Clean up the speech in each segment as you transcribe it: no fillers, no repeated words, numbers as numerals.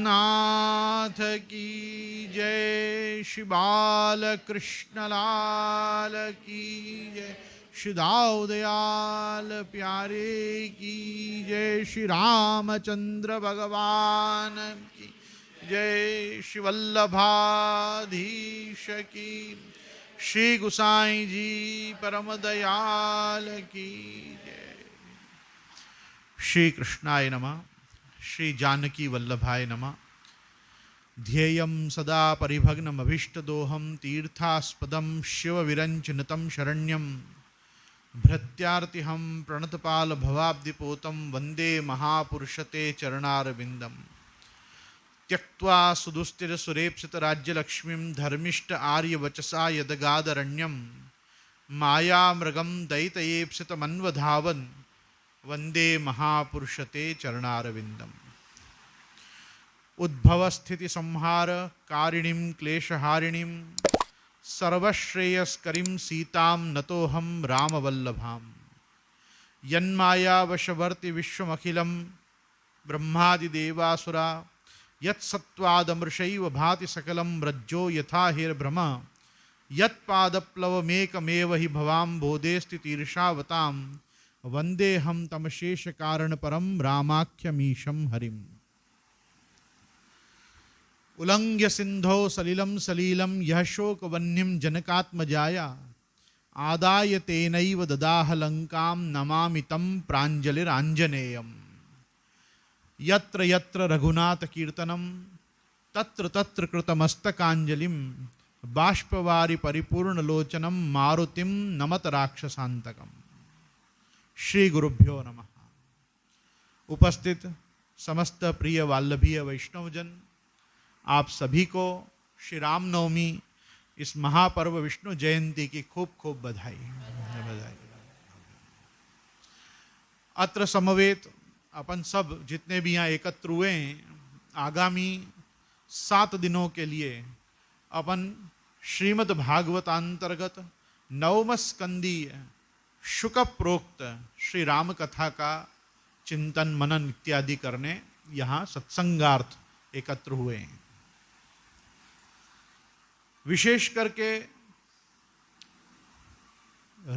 नाथ की जय, श्री बालकृष्ण लाल की जय, श्री दाऊदयाल प्यारे की जय, श्री रामचंद्र भगवान की जय, श्री वल्लभाधीश की, श्री गुसाई जी परम दयाल की जय। श्री कृष्णाय नमः। श्री जानकी वल्लभाय नमः। ध्येयं सदा परिभग्नमभीष्टदोहं तीर्थास्पदं शिवविरञ्चिनुतं शरण्यं भृत्यार्तिहं प्रणतपालभवाब्धिपोतं वन्दे महापुरुषते चरणारविन्दं। त्यक्त्वा सुदुस्तिरसुरेप्सितराज्यलक्ष्मीं धर्मिष्ठ आर्यवचसा यदगादरण्यं मायामृगं दैतयेप्सितमन्वधावन् वंदे महापुरुषते चरणारविंदम। उद्भव स्थिति संहार कारिणीं क्लेशहारिणीं सर्वश्रेयस्करीं सीतां नतोहं रामवल्लभां। यन्मायावशवर्ति विश्वमखिलं ब्रह्मादिदेवासुरा यत्सत्त्वादमृषैव भाति सकलं व्रज्जो यथा हेर्भ्रम यत्पादप्लवमेकमेव हि भवाम्बोधेस्ति तीर्षावतां वंदे हम तमशेष कारण परम रामाख्यमीशं हरिम। उल्लंघ्य सिंधो सलिलं सलीलं यह शोक वह्निं जनकात्मजाया आदाय तेनैव ददाह लंकां नमामि तं प्राञ्जलिराञ्जनेयम्। यत्र यत्र रघुनाथ कीर्तनं तत्र तत्र कृतमस्तकाञ्जलिं बाष्पवारि परिपूर्णलोचनं मारुतिं नमत राक्षसान्तकम्। श्री गुरुभ्यो नमः। उपस्थित समस्त प्रिय वाल्लभीय वैष्णवजन, आप सभी को श्री रामनवमी इस महापर्व विष्णु जयंती की खूब खूब बधाई। अत्र समवेत अपन सब जितने भी यहाँ एकत्र हुए हैं, आगामी 7 दिनों के लिए अपन श्रीमद् भागवतांतर्गत नवम स्कंदीय शुक प्रोक्त श्री राम कथा का चिंतन मनन इत्यादि करने यहाँ सत्संगार्थ एकत्र हुए हैं। विशेष करके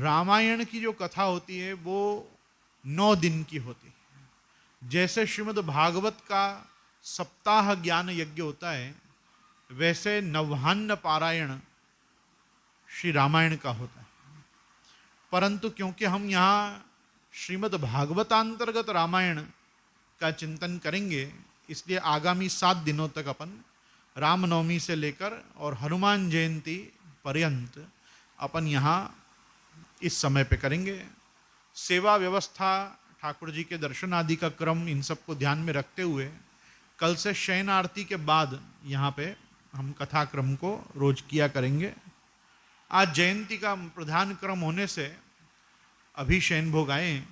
रामायण की जो कथा होती है वो 9 दिन की होती है। जैसे श्रीमद् भागवत का सप्ताह ज्ञान यज्ञ होता है, वैसे नवान्न पारायण श्री रामायण का होता है। परंतु क्योंकि हम यहाँ श्रीमद् भागवतांतर्गत रामायण का चिंतन करेंगे, इसलिए आगामी 7 दिनों तक अपन रामनवमी से लेकर और हनुमान जयंती पर्यंत अपन यहाँ इस समय पे करेंगे। सेवा व्यवस्था, ठाकुर जी के दर्शन आदि का क्रम, इन सबको ध्यान में रखते हुए कल से शयन आरती के बाद यहाँ पे हम कथा क्रम को रोज किया करेंगे। आज जयंती का प्रधान क्रम होने से अभी शयन भोग आए,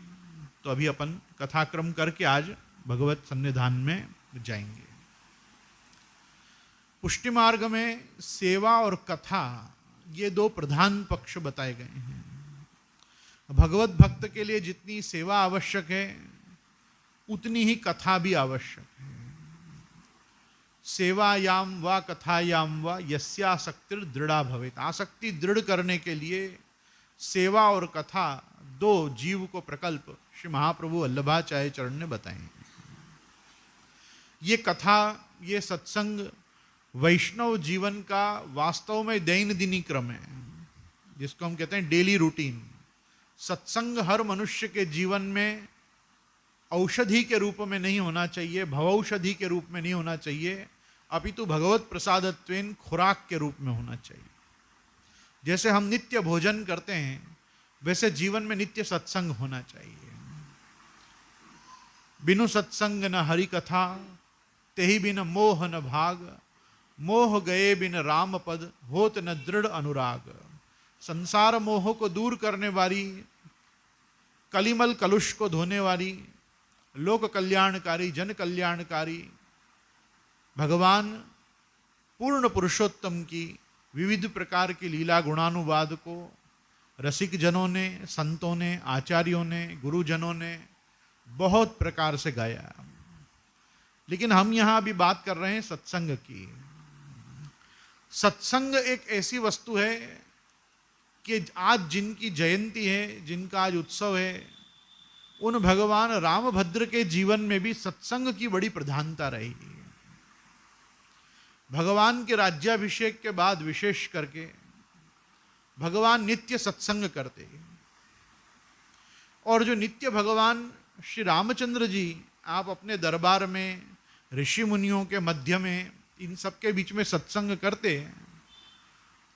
तो अभी अपन कथाक्रम करके आज भगवत सन्निधान में जाएंगे। पुष्टि मार्ग में सेवा और कथा ये 2 प्रधान पक्ष बताए गए हैं। भगवत भक्त के लिए जितनी सेवा आवश्यक है उतनी ही कथा भी आवश्यक है। सेवायाम व कथायाम व यस्यासक्तिर् दृढ़ा भवेत्। आसक्ति दृढ़ करने के लिए सेवा और कथा 2 जीव को प्रकल्प श्री महाप्रभु वल्लभाचार्य चरण ने बताए। ये कथा, ये सत्संग वैष्णव जीवन का वास्तव में दैनंदिनी क्रम है, जिसको हम कहते हैं डेली रूटीन। सत्संग हर मनुष्य के जीवन में औषधि के रूप में नहीं होना चाहिए, भवौषधि के रूप में नहीं होना चाहिए, अपितु भगवत प्रसादत्वेन खुराक के रूप में होना चाहिए। जैसे हम नित्य भोजन करते हैं, वैसे जीवन में नित्य सत्संग होना चाहिए। बिनु सत्संग न हरि कथा, तेहि बिन मोह न भाग, मोह गए बिन राम पद, होत न दृढ़ अनुराग। संसार मोह को दूर करने वाली, कलिमल कलुष को धोने वाली, लोक कल्याणकारी, जन कल्याणकारी भगवान पूर्ण पुरुषोत्तम की विविध प्रकार की लीला गुणानुवाद को रसिक जनों ने, संतों ने, आचार्यों ने, गुरुजनों ने बहुत प्रकार से गाया। लेकिन हम यहां अभी बात कर रहे हैं सत्संग की। सत्संग एक ऐसी वस्तु है कि आज जिनकी जयंती है, जिनका आज उत्सव है, उन भगवान रामभद्र के जीवन में भी सत्संग की बड़ी प्रधानता रही। भगवान के राज्याभिषेक के बाद विशेष करके भगवान नित्य सत्संग करते, और जो नित्य भगवान श्री रामचंद्र जी आप अपने दरबार में ऋषि मुनियों के मध्य में इन सब के बीच में सत्संग करते,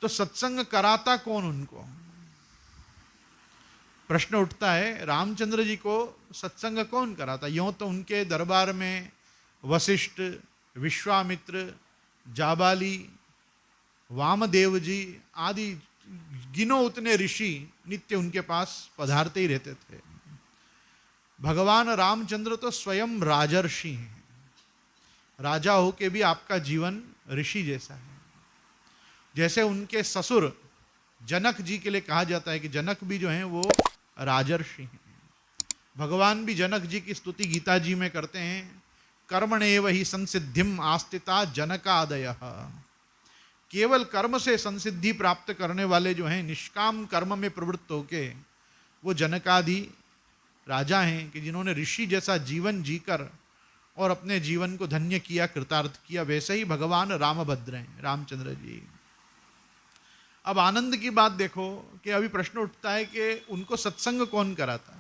तो सत्संग कराता कौन उनको? प्रश्न उठता है, रामचंद्र जी को सत्संग कौन कराता? यूं तो उनके दरबार में वशिष्ठ, विश्वामित्र, जाबाली, वामदेव जी आदि गिनो उतने ऋषि नित्य उनके पास पधारते ही रहते थे। भगवान रामचंद्र तो स्वयं राजर्षि हैं, राजा हो के भी आपका जीवन ऋषि जैसा है। जैसे उनके ससुर जनक जी के लिए कहा जाता है कि जनक भी जो हैं वो राजर्षि हैं। भगवान भी जनक जी की स्तुति गीता जी में करते हैं, कर्मणेव ही संसिद्धिम आस्थिता जनकादयः। केवल कर्म से संसिद्धि प्राप्त करने वाले जो हैं, निष्काम कर्म में प्रवृत्त होके, वो जनकादि राजा हैं कि जिन्होंने ऋषि जैसा जीवन जीकर और अपने जीवन को धन्य किया, कृतार्थ किया। वैसे ही भगवान रामभद्र हैं, रामचंद्र जी। अब आनंद की बात देखो कि अभी प्रश्न उठता है कि उनको सत्संग कौन कराता?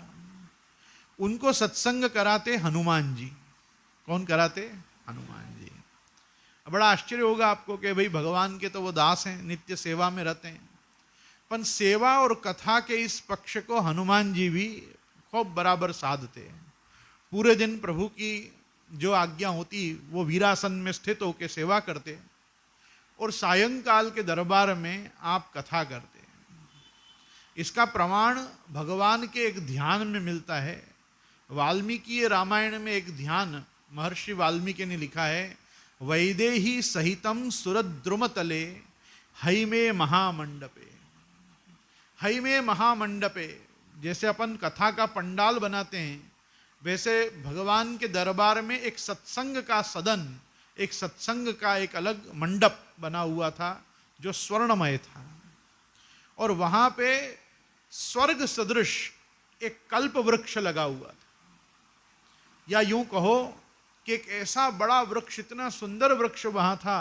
उनको सत्संग कराते हनुमान जी। कौन कराते? हनुमान जी। बड़ा आश्चर्य होगा आपको कि भाई भगवान के तो वो दास हैं, नित्य सेवा में रहते हैं, पर सेवा और कथा के इस पक्ष को हनुमान जी भी खूब बराबर साधते हैं। पूरे दिन प्रभु की जो आज्ञा होती वो वीरासन में स्थित होकर सेवा करते, और सायंकाल के दरबार में आप कथा करते। इसका प्रमाण भगवान के एक ध्यान में मिलता है। वाल्मीकि रामायण में एक ध्यान महर्षि वाल्मीकि ने लिखा है, वैदेही सहितम सुरद्रुम तले हैमे महामंडपे। हैमे महामंडपे, जैसे अपन कथा का पंडाल बनाते हैं, वैसे भगवान के दरबार में एक सत्संग का सदन, एक सत्संग का एक अलग मंडप बना हुआ था जो स्वर्णमय था, और वहां पे स्वर्ग सदृश एक कल्प वृक्ष लगा हुआ था। या यूं कहो कि एक ऐसा बड़ा वृक्ष, इतना सुंदर वृक्ष वहां था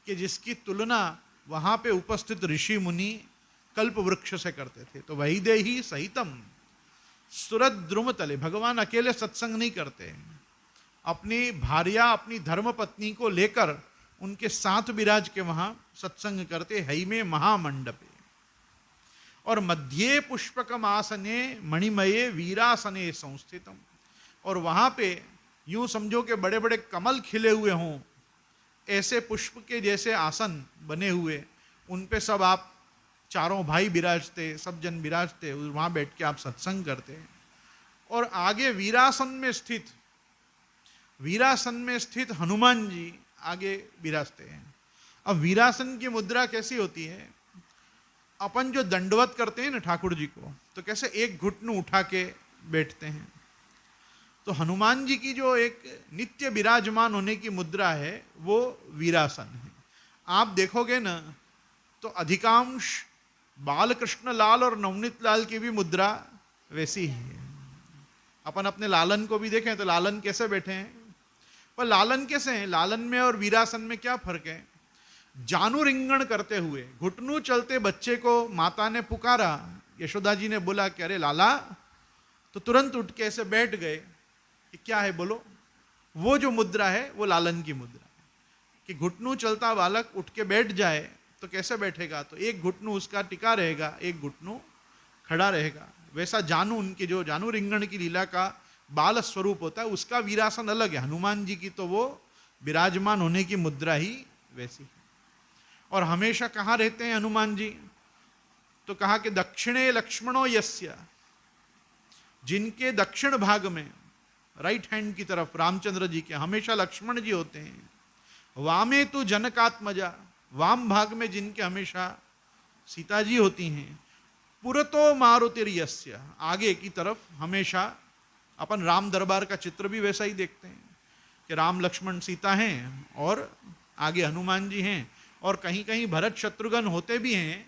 कि जिसकी तुलना वहां पे उपस्थित ऋषि मुनि कल्प वृक्ष से करते थे। तो वैदेही सहितम सुरद्रुम तले, भगवान अकेले सत्संग नहीं करते, अपनी भार्या, अपनी धर्म पत्नी को लेकर उनके साथ विराज के वहां सत्संग करते। हैमे महामंडपे, और मध्य पुष्पकम आसने मणिमये वीरासने संस्थितम, और वहां पे यूं समझो कि बड़े बड़े कमल खिले हुए हों, ऐसे पुष्प के जैसे आसन बने हुए, उन पे सब आप चारों भाई विराजते, सब जन विराजते, वहां बैठ के आप सत्संग करते। और आगे वीरासन में स्थित हनुमान जी आगे विराजते हैं। अब वीरासन की मुद्रा कैसी होती है? अपन जो दंडवत करते हैं ना ठाकुर जी को, तो कैसे एक घुटनों उठा के बैठते हैं, तो हनुमान जी की जो एक नित्य विराजमान होने की मुद्रा है वो वीरासन है। आप देखोगे ना तो अधिकांश बालकृष्ण लाल और नवनीत लाल की भी मुद्रा वैसी ही है। अपन अपने लालन को भी देखें तो लालन कैसे बैठे हैं, पर लालन कैसे हैं? लालन में और वीरासन में क्या फर्क है? जानू रिंगण करते हुए घुटनों चलते बच्चे को माता ने पुकारा, यशोदा जी ने बोला कि अरे लाला, तो तुरंत उठ के ऐसे बैठ गए कि क्या है बोलो। वो जो मुद्रा है वो लालन की मुद्रा है कि घुटनों चलता बालक उठ के बैठ जाए तो कैसे बैठेगा, तो एक घुटनों उसका टिका रहेगा, एक घुटनों खड़ा रहेगा। वैसा जानू, उनकी जो जानू रिंगण की लीला का बाल स्वरूप होता है, उसका वीरासन अलग है। हनुमान जी की तो वो विराजमान होने की मुद्रा ही वैसी है। और हमेशा कहाँ रहते हैं हनुमान जी? तो कहा कि दक्षिणे लक्ष्मणो यस्य, जिनके दक्षिण भाग में राइट हैंड की तरफ रामचंद्र जी के हमेशा लक्ष्मण जी होते हैं। वामे तो जनकात्मजा, वाम भाग में जिनके हमेशा सीता जी होती हैं। पुरतो मारुतिर्यस्य, आगे की तरफ हमेशा अपन राम दरबार का चित्र भी वैसा ही देखते हैं कि राम लक्ष्मण सीता हैं और आगे हनुमान जी हैं, और कहीं कहीं भरत शत्रुघ्न होते भी हैं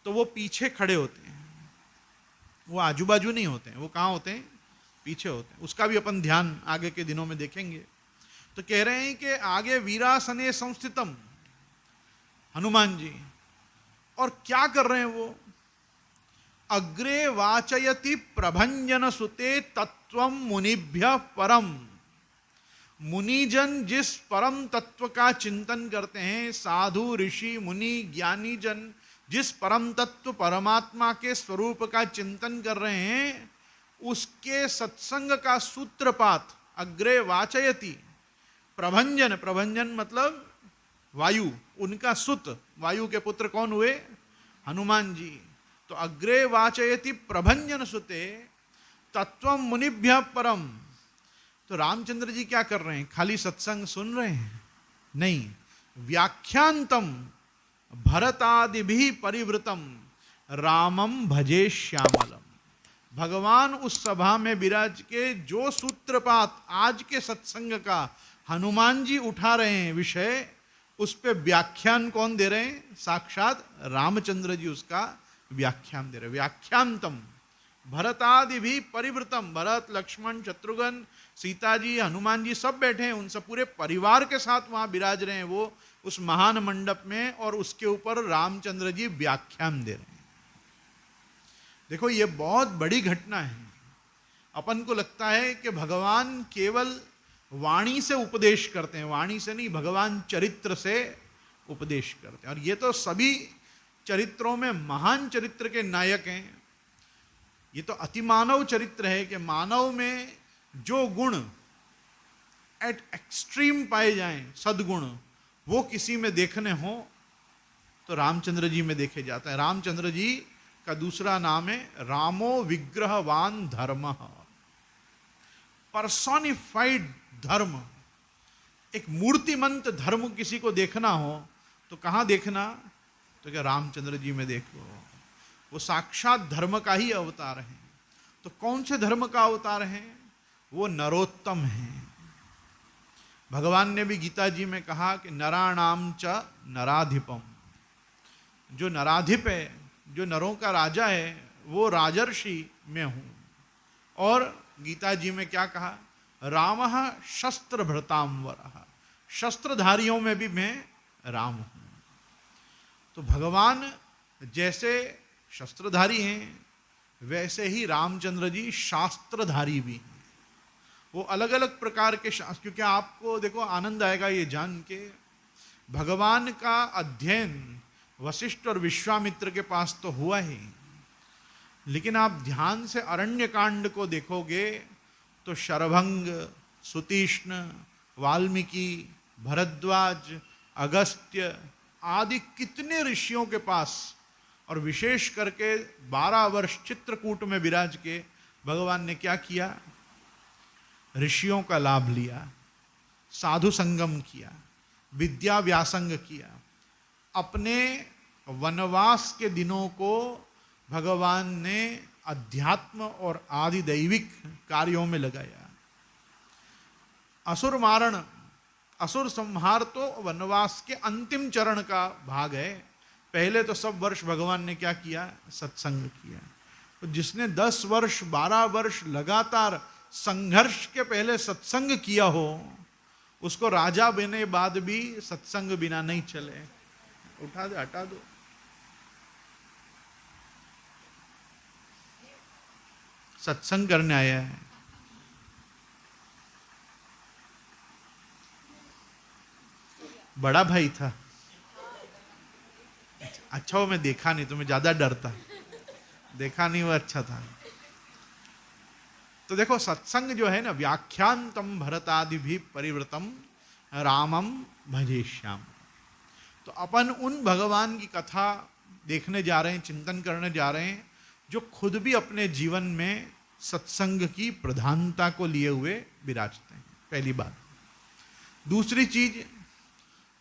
तो वो पीछे खड़े होते हैं, वो आजू बाजू नहीं होते हैं, वो कहाँ होते हैं? पीछे होते हैं। उसका भी अपन ध्यान आगे के दिनों में देखेंगे। तो कह रहे हैं कि आगे वीरासने संस्थितम हनुमान जी, और क्या कर रहे हैं वो? अग्रे वाचयति प्रभंजन सुते तत्वम मुनिभ्य परम। मुनिजन जिस परम तत्व का चिंतन करते हैं, साधु ऋषि मुनि ज्ञानी जन जिस परम तत्व परमात्मा के स्वरूप का चिंतन कर रहे हैं, उसके सत्संग का सूत्रपात अग्रे वाचयति। प्रभंजन, प्रभंजन मतलब वायु, उनका सुत, वायु के पुत्र कौन हुए? हनुमान जी। तो अग्रे वाचयति प्रभंजन सुते तत्वम मुनिभ्य परम। तो रामचंद्र जी क्या कर रहे हैं? खाली सत्संग सुन रहे हैं? नहीं, व्याख्यांतम भरतादिभि परिवृतम रामम भजे श्यामलम। भगवान उस सभा में विराज के जो सूत्रपात आज के सत्संग का हनुमान जी उठा रहे हैं विषय, उस पे व्याख्यान कौन दे रहे हैं? साक्षात रामचंद्र जी उसका व्याख्यान दे रहे हैं। व्याख्यांतम भरतादि भी परिवृतम, भरत लक्ष्मण शत्रुघ्न सीता जी हनुमान जी सब बैठे हैं, उन सब पूरे परिवार के साथ वहां विराज रहे हैं वो उस महान मंडप में, और उसके ऊपर रामचंद्र जी व्याख्यान दे रहे हैं। देखो ये बहुत बड़ी घटना है। अपन को लगता है कि भगवान केवल वाणी से उपदेश करते हैं, वाणी से नहीं, भगवान चरित्र से उपदेश करते हैं। और ये तो सभी चरित्रों में महान चरित्र के नायक हैं। ये तो अतिमानव चरित्र है कि मानव में जो गुण एट एक्सट्रीम पाए जाएं, सद्गुण, वो किसी में देखने हो तो रामचंद्र जी में देखे जाता है। रामचंद्र जी का दूसरा नाम है रामो विग्रहवान धर्म, पर्सोनिफाइड धर्म। एक मूर्तिमंत धर्म किसी को देखना हो तो कहां देखना? तो क्या रामचंद्र जी में देखो, वो साक्षात धर्म का ही अवतार है। तो कौन से धर्म का अवतार है? वो नरोत्तम है। भगवान ने भी गीता जी में कहा कि नराणाम च नराधिपम, जो नराधिप है, जो नरों का राजा है, वो राजर्षि में हूं। और गीता जी में क्या कहा? रामः शस्त्र भृतांवरः, शस्त्रधारियों में भी मैं राम हूं। तो भगवान जैसे शस्त्रधारी हैं, वैसे ही रामचंद्र जी शास्त्रधारी भी हैं। वो अलग अलग प्रकार के शास्त्र, क्योंकि आपको देखो आनंद आएगा ये जान के, भगवान का अध्ययन वशिष्ठ और विश्वामित्र के पास तो हुआ ही, लेकिन आप ध्यान से अरण्य कांड को देखोगे तो शरभंग, सुतीष्ण, वाल्मीकि, भरद्वाज, अगस्त्य आदि कितने ऋषियों के पास, और विशेष करके 12 वर्ष चित्रकूट में विराज के भगवान ने क्या किया? ऋषियों का लाभ लिया, साधु संगम किया, विद्या व्यासंग किया। अपने वनवास के दिनों को भगवान ने अध्यात्म और आदि दैविक कार्यों में लगाया। असुर मारण, असुर संहार तो वनवास के अंतिम चरण का भाग है। पहले तो सब वर्ष भगवान ने क्या किया? सत्संग किया। तो जिसने 10 वर्ष 12 वर्ष लगातार संघर्ष के पहले सत्संग किया हो, उसको राजा बनने बाद भी सत्संग बिना नहीं चले। उठा दो, हटा दो। सत्संग करने आया है। बड़ा भाई था। अच्छा, वो मैं देखा नहीं, तो मैं ज्यादा डरता, देखा नहीं, वो अच्छा था। तो देखो सत्संग जो है ना, व्याख्यांतम भरतादि भी परिवृतम रामम भजे श्याम। तो अपन उन भगवान की कथा देखने जा रहे हैं, चिंतन करने जा रहे हैं, जो खुद भी अपने जीवन में सत्संग की प्रधानता को लिए हुए विराजते हैं। पहली बात। दूसरी चीज,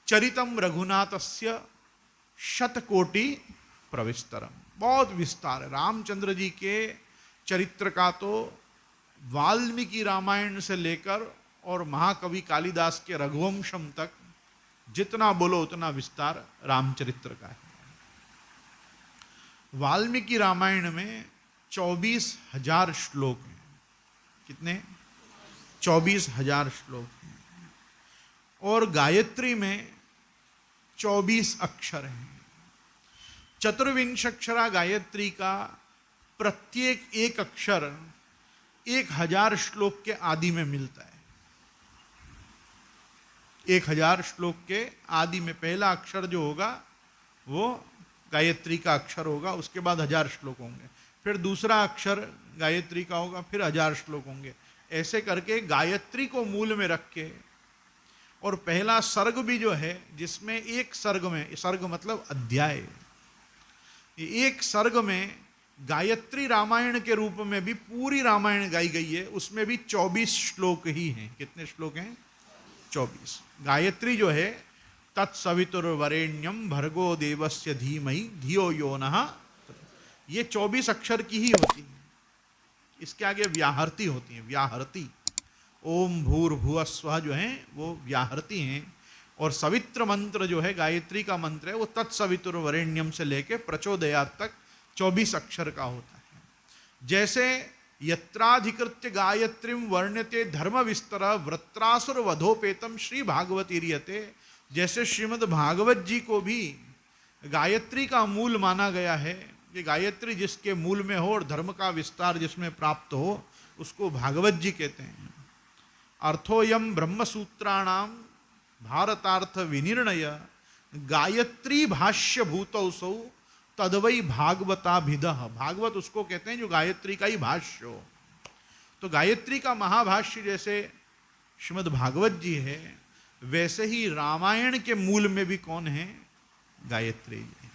चरितम रघुनाथस्य शतकोटि प्रविस्तरम, बहुत विस्तार है। रामचंद्र जी के चरित्र का तो वाल्मीकि रामायण से लेकर और महाकवि कालिदास के रघुवंशम तक जितना बोलो उतना विस्तार रामचरित्र का है। वाल्मीकि रामायण में 24,000 श्लोक हैं। कितने? 24,000 श्लोक हैं। और गायत्री में 24 अक्षर हैं। चतुर्विंशाक्षरा गायत्री का प्रत्येक एक अक्षर 1,000 श्लोक के आदि में मिलता है। 1,000 श्लोक के आदि में पहला अक्षर जो होगा वो गायत्री का अक्षर होगा, उसके बाद 1,000 श्लोक होंगे, फिर दूसरा अक्षर गायत्री का होगा, फिर 1,000 श्लोक होंगे। ऐसे करके गायत्री को मूल में रख के, और पहला सर्ग भी जो है जिसमें एक सर्ग में, सर्ग मतलब अध्याय, एक सर्ग में गायत्री रामायण के रूप में भी पूरी रामायण गाई गई है। उसमें भी 24 श्लोक ही हैं। कितने श्लोक हैं? 24। गायत्री जो है तत्सवितुर्वरेण्यम भर्गो देवस्य धीमहि धियो यो नः, ये 24 अक्षर की ही होती है। इसके आगे व्याहृति होती है। व्याहृति ओम भूर्भुवः स्वः जो है वो व्याहृति हैं। और सवित्र मंत्र जो है गायत्री का मंत्र है वो तत्सवितुर्वरेण्यम से लेके प्रचोदयात् तक 24 अक्षर का होता है। जैसे यत्राधिकृत्य गायत्रीम वर्ण्यते धर्म विस्तर वृत्रासुर वधोपेतम श्री भागवती रियते, जैसे श्रीमद् भागवत जी को भी गायत्री का मूल माना गया है कि गायत्री जिसके मूल में हो और धर्म का विस्तार जिसमें प्राप्त हो उसको भागवत जी कहते हैं। अर्थोयम ब्रह्मसूत्राणाम भारतार्थ विनिर्णय गायत्री भाष्य भूतौसौ तद्वै भागवताभिदः। भागवत उसको कहते हैं जो गायत्री का ही भाष्य हो। तो गायत्री का महाभाष्य जैसे श्रीमद् भागवत जी है, वैसे ही रामायण के मूल में भी कौन है? गायत्री जी है।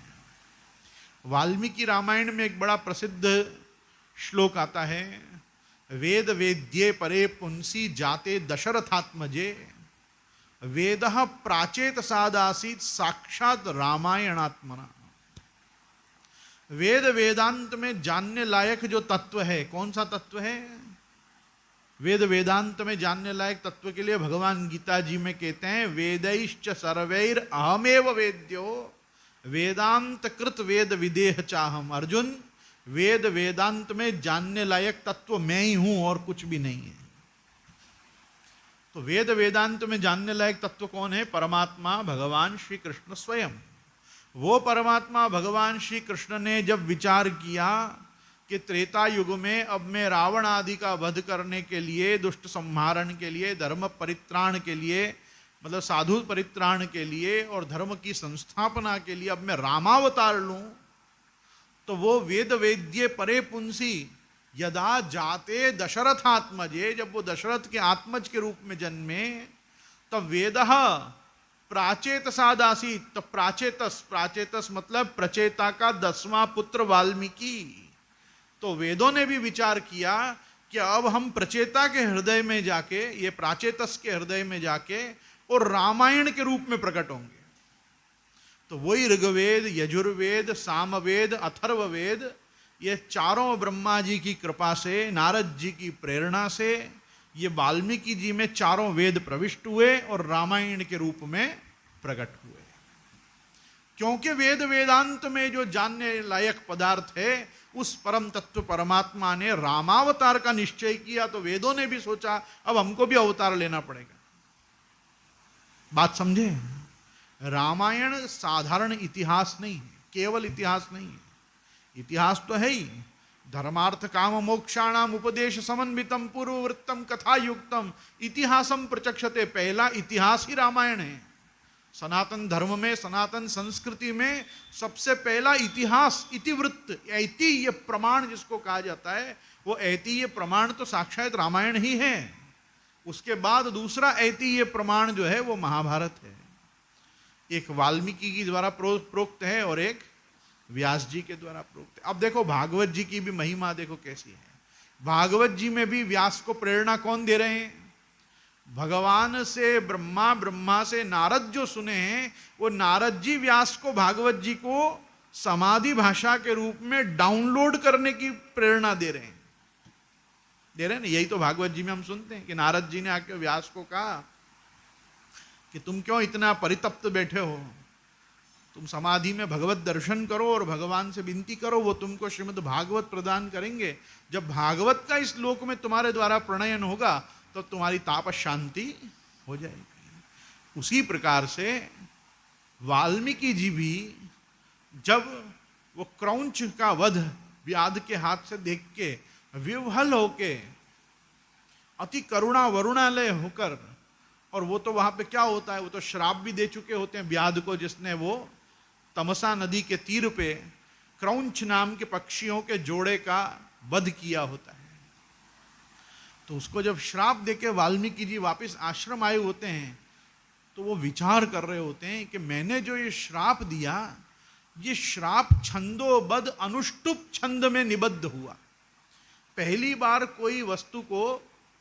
वाल्मीकि रामायण में एक बड़ा प्रसिद्ध श्लोक आता है, वेद वेद्ये परे पुंसी जाते दशरथात्मजे वेदः प्राचेत सादासीत साक्षात रामायणात्मना। वेद वेदांत में जानने लायक जो तत्व है, कौन सा तत्व है? वेद वेदांत में जानने लायक तत्व के लिए भगवान गीता जी में कहते हैं वेदैश्च सर्वैर अहमेव वेद्यो वेदांत कृत वेद विदेह चाहम। अर्जुन, वेद वेदांत में जानने लायक तत्व मैं ही हूं और कुछ भी नहीं है। तो वेद वेदांत में जानने लायक तत्व कौन है? परमात्मा भगवान श्री कृष्ण स्वयं। वो परमात्मा भगवान श्री कृष्ण ने जब विचार किया कि त्रेता युग में अब मैं रावण आदि का वध करने के लिए, दुष्ट संहारण के लिए, धर्म परित्राण के लिए, मतलब साधु परित्राण के लिए और धर्म की संस्थापना के लिए अब मैं रामावतार लूं, तो वो वेद वेद्ये परे पुंसी यदा जाते दशरथात्मजे, जब वो दशरथ के आत्मज के रूप में जन्मे, तब वेदः प्राचेत सादासी। तब प्राचेतस, प्राचेतस मतलब प्रचेता का 10वां पुत्र वाल्मीकि। तो वेदों ने भी विचार किया कि अब हम प्रचेता के हृदय में जाके, ये प्राचेतस के हृदय में जाके और रामायण के रूप में प्रकट होंगे। तो वही ऋग्वेद, यजुर्वेद, सामवेद, अथर्ववेद, ये चारों ब्रह्मा जी की कृपा से, नारद जी की प्रेरणा से ये वाल्मीकि जी में चारों वेद प्रविष्ट हुए और रामायण के रूप में प्रकट हुए। क्योंकि वेद वेदांत में जो जानने लायक पदार्थ है उस परम तत्व परमात्मा ने रामावतार का निश्चय किया, तो वेदों ने भी सोचा अब हमको भी अवतार लेना पड़ेगा। बात समझे? रामायण साधारण इतिहास नहीं है, केवल इतिहास नहीं है। इतिहास तो है ही, धर्मार्थ काम मोक्षाणाम उपदेश समन्वितम पूर्ववृत्तम कथा युक्तम इतिहासम प्रचक्षते। पहला इतिहास ही रामायण है। सनातन धर्म में, सनातन संस्कृति में सबसे पहला इतिहास, इतिवृत्त, ऐतिह्य प्रमाण जिसको कहा जाता है, वो ऐतिह्य प्रमाण तो साक्षात रामायण ही है। उसके बाद दूसरा ऐतिह्य प्रमाण जो है वो महाभारत है। एक वाल्मीकि के द्वारा प्रोक्त है और एक व्यास जी के द्वारा प्रोक्त है। अब देखो भागवत जी की भी महिमा देखो कैसी है। भागवत जी में भी व्यास को प्रेरणा कौन दे रहे हैं? भगवान से ब्रह्मा, ब्रह्मा से नारद जो सुने हैं, वो नारद जी व्यास को, भागवत जी को समाधि भाषा के रूप में डाउनलोड करने की प्रेरणा दे रहे हैं। दे रहे हैं ना, यही तो भागवत जी में हम सुनते हैं कि नारद जी ने आके व्यास को कहा कि तुम क्यों इतना परितप्त बैठे हो, तुम समाधि में भगवत दर्शन करो और भगवान से विनती करो, वो तुमको श्रीमद् भागवत प्रदान करेंगे। जब भागवत का इस लोक में तुम्हारे द्वारा प्रणयन होगा तो तुम्हारी तापस शांति हो जाएगी। उसी प्रकार से वाल्मीकि जी भी जब वो क्रौंच का वध व्याध के हाथ से देख के विह्वल होके अति करुणा वरुणालय होकर, और वो तो वहां पे क्या होता है, वो तो श्राप भी दे चुके होते हैं व्याध को, जिसने वो तमसा नदी के तीर पे क्रौंच नाम के पक्षियों के जोड़े का वध किया होता है। तो उसको जब श्राप देके वाल्मीकि जी वापस आश्रम आए होते हैं तो वो विचार कर रहे होते हैं कि मैंने जो ये श्राप दिया, ये श्राप छंदोबद्ध अनुष्टुप छंद में निबद्ध हुआ। पहली बार कोई वस्तु को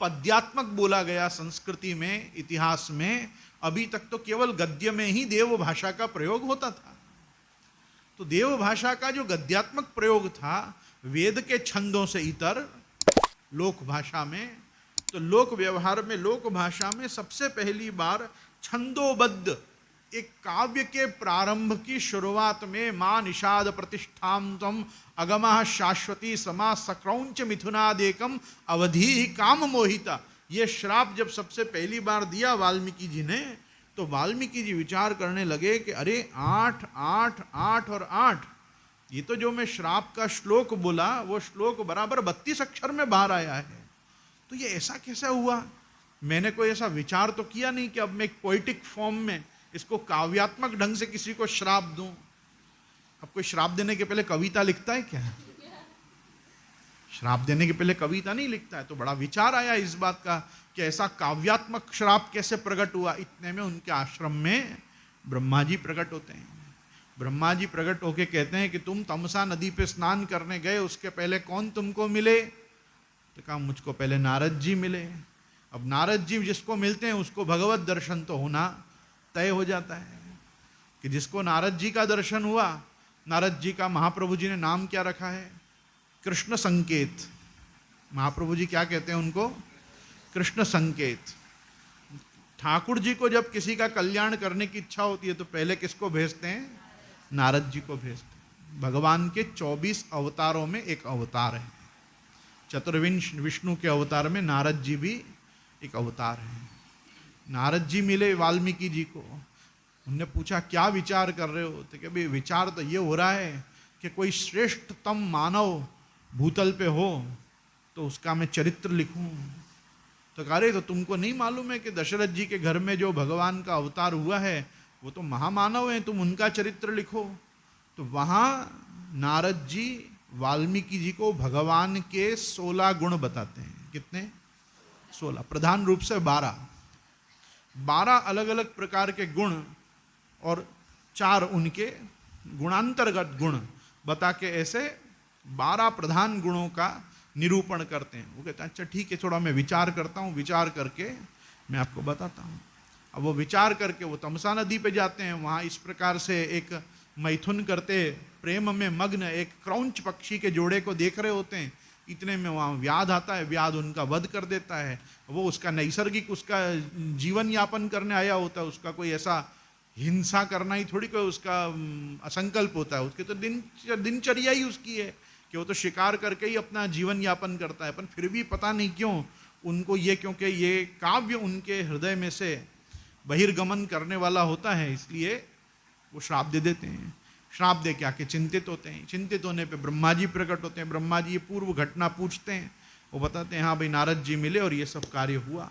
पद्यात्मक बोला गया संस्कृति में, इतिहास में। अभी तक तो केवल गद्य में ही देव भाषा का प्रयोग होता था। तो देव भाषा का जो गद्यात्मक प्रयोग था वेद के छंदों से इतर लोक भाषा में, तो लोक व्यवहार में, लोक भाषा में सबसे पहली बार छंदोबद्ध एक काव्य के प्रारंभ की शुरुआत में मां निषाद प्रतिष्ठाम तम अगमः शाश्वती समा सक्रौंच मिथुनादेकम अवधि काम मोहिता, ये श्राप जब सबसे पहली बार दिया वाल्मीकि जी ने, तो वाल्मीकि जी विचार करने लगे कि अरे 8 8 8 और 8, ये तो जो मैं श्राप का श्लोक बोला वो श्लोक बराबर 32 अक्षर में बाहर आया है। तो ये ऐसा कैसे हुआ? मैंने कोई ऐसा विचार तो किया नहीं कि अब मैं एक पोइटिक फॉर्म में इसको काव्यात्मक ढंग से किसी को श्राप दूं। अब कोई श्राप देने के पहले कविता लिखता है क्या? श्राप देने के पहले कविता नहीं लिखता है। तो बड़ा विचार आया इस बात का कि ऐसा काव्यात्मक श्राप कैसे प्रकट हुआ। इतने में उनके आश्रम में ब्रह्मा जी प्रकट होते हैं। ब्रह्मा जी प्रकट होके कहते हैं कि तुम तमसा नदी पे स्नान करने गए, उसके पहले कौन तुमको मिले? तो कहा मुझको पहले नारद जी मिले। अब नारद जी जिसको मिलते हैं उसको भगवत दर्शन तो होना तय हो जाता है कि जिसको नारद जी का दर्शन हुआ, नारद जी का महाप्रभु जी ने नाम क्या रखा है? कृष्ण संकेत। महाप्रभु जी क्या कहते हैं उनको? कृष्ण संकेत। ठाकुर जी को जब किसी का कल्याण करने की इच्छा होती है तो पहले किसको भेजते हैं? नारद जी को भेजते हैं। भगवान के 24 अवतारों में एक अवतार है। चतुर्विंश विष्णु के अवतार में नारद जी भी एक अवतार है। नारद जी मिले वाल्मीकि जी को। उनने पूछा क्या विचार कर रहे हो? तो कि भाई विचार तो ये हो रहा है कि कोई श्रेष्ठतम मानव भूतल पे हो तो उसका मैं चरित्र लिखूं। तो कह रहे तो तुमको नहीं मालूम है कि दशरथ जी के घर में जो भगवान का अवतार हुआ है वो तो महामानव है, तुम उनका चरित्र लिखो। तो वहाँ नारद जी वाल्मीकि जी को भगवान के 16 गुण बताते हैं। कितने? 16। प्रधान रूप से 12 अलग अलग प्रकार के गुण और 4 उनके गुणांतर्गत गुण बता के ऐसे 12 प्रधान गुणों का निरूपण करते हैं। वो कहते हैं अच्छा ठीक है, थोड़ा मैं विचार करता हूँ, विचार करके मैं आपको बताता हूँ। अब वो विचार करके वो तमसा नदी पे जाते हैं। वहाँ इस प्रकार से एक मैथुन करते प्रेम में मग्न एक क्रौंच पक्षी के जोड़े को देख रहे होते हैं। इतने में वहाँ व्याध आता है। व्याध उनका वध कर देता है। वो उसका नैसर्गिक उसका जीवन यापन करने आया होता है। उसका कोई ऐसा हिंसा करना ही थोड़ी कोई उसका असंकल्प होता है। उसकी तो दिनचर्या ही उसकी है कि वो तो शिकार करके ही अपना जीवन यापन करता है। पर फिर भी पता नहीं क्यों उनको ये, क्योंकि ये काव्य उनके हृदय में से बहिर्गमन करने वाला होता है, इसलिए वो श्राप दे देते हैं। श्राप दे के आके चिंतित होते हैं। चिंतित होने पे ब्रह्मा जी प्रकट होते हैं। ब्रह्मा जी ये पूर्व घटना पूछते हैं। वो बताते हैं हाँ भाई नारद जी मिले और ये सब कार्य हुआ।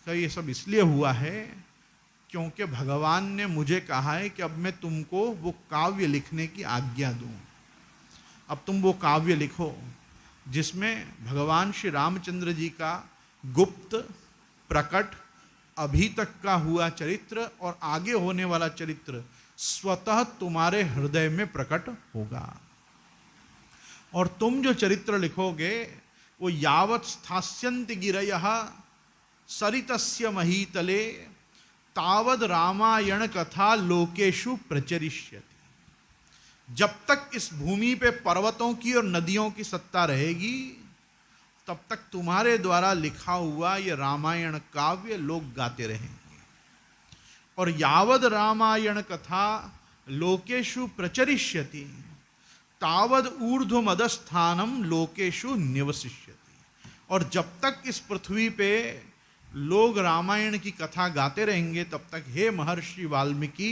तो ये सब इसलिए हुआ है क्योंकि भगवान ने मुझे कहा है कि अब मैं तुमको वो काव्य लिखने की आज्ञा दूं। अब तुम वो काव्य लिखो जिसमें भगवान श्री रामचंद्र जी का गुप्त, प्रकट, अभी तक का हुआ चरित्र और आगे होने वाला चरित्र स्वतः तुम्हारे हृदय में प्रकट होगा। और तुम जो चरित्र लिखोगे वो यावत् स्थास्यन्ति गिरयः सरितस्य महीतले तावद रामायण कथा लोकेषु प्रचरिष्यति। जब तक इस भूमि पे पर्वतों की और नदियों की सत्ता रहेगी तब तक तुम्हारे द्वारा लिखा हुआ ये रामायण काव्य लोग गाते रहेंगे। और यावद रामायण कथा लोकेषु प्रचरिष्यति तावद ऊर्ध्वमदस्थानम लोकेषु निवसिष्यति। और जब तक इस पृथ्वी पे लोग रामायण की कथा गाते रहेंगे तब तक हे महर्षि वाल्मीकि,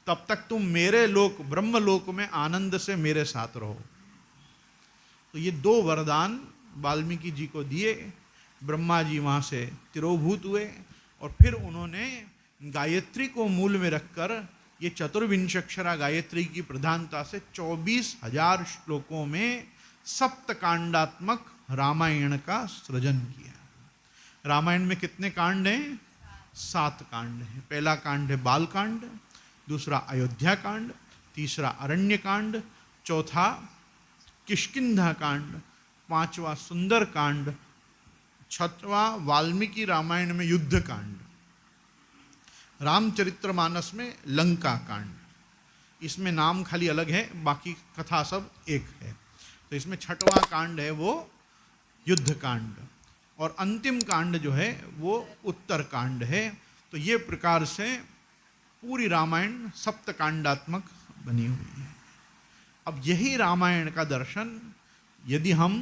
तब तक तुम मेरे लोक ब्रह्मलोक में आनंद से मेरे साथ रहो। तो ये दो वरदान वाल्मीकि जी को दिए। ब्रह्मा जी वहाँ से तिरोभूत हुए और फिर उन्होंने गायत्री को मूल में रखकर ये चतुर्विंशक्षरा गायत्री की प्रधानता से 24,000 श्लोकों में सप्तकांडात्मक रामायण का सृजन किया। रामायण में कितने कांड हैं? 7 कांड हैं। पहला कांड है बाल कांड, दूसरा अयोध्या कांड, तीसरा अरण्य कांड, चौथा किष्किंधा कांड, पांचवा सुंदर कांड, छठवां वाल्मीकि रामायण में युद्ध कांड, रामचरितमानस में लंका कांड। इसमें नाम खाली अलग है, बाकी कथा सब एक है। तो इसमें छठवां कांड है वो युद्ध कांड, और अंतिम कांड जो है वो उत्तर कांड है। तो ये प्रकार से पूरी रामायण सप्तकांडात्मक बनी हुई है। अब यही रामायण का दर्शन यदि हम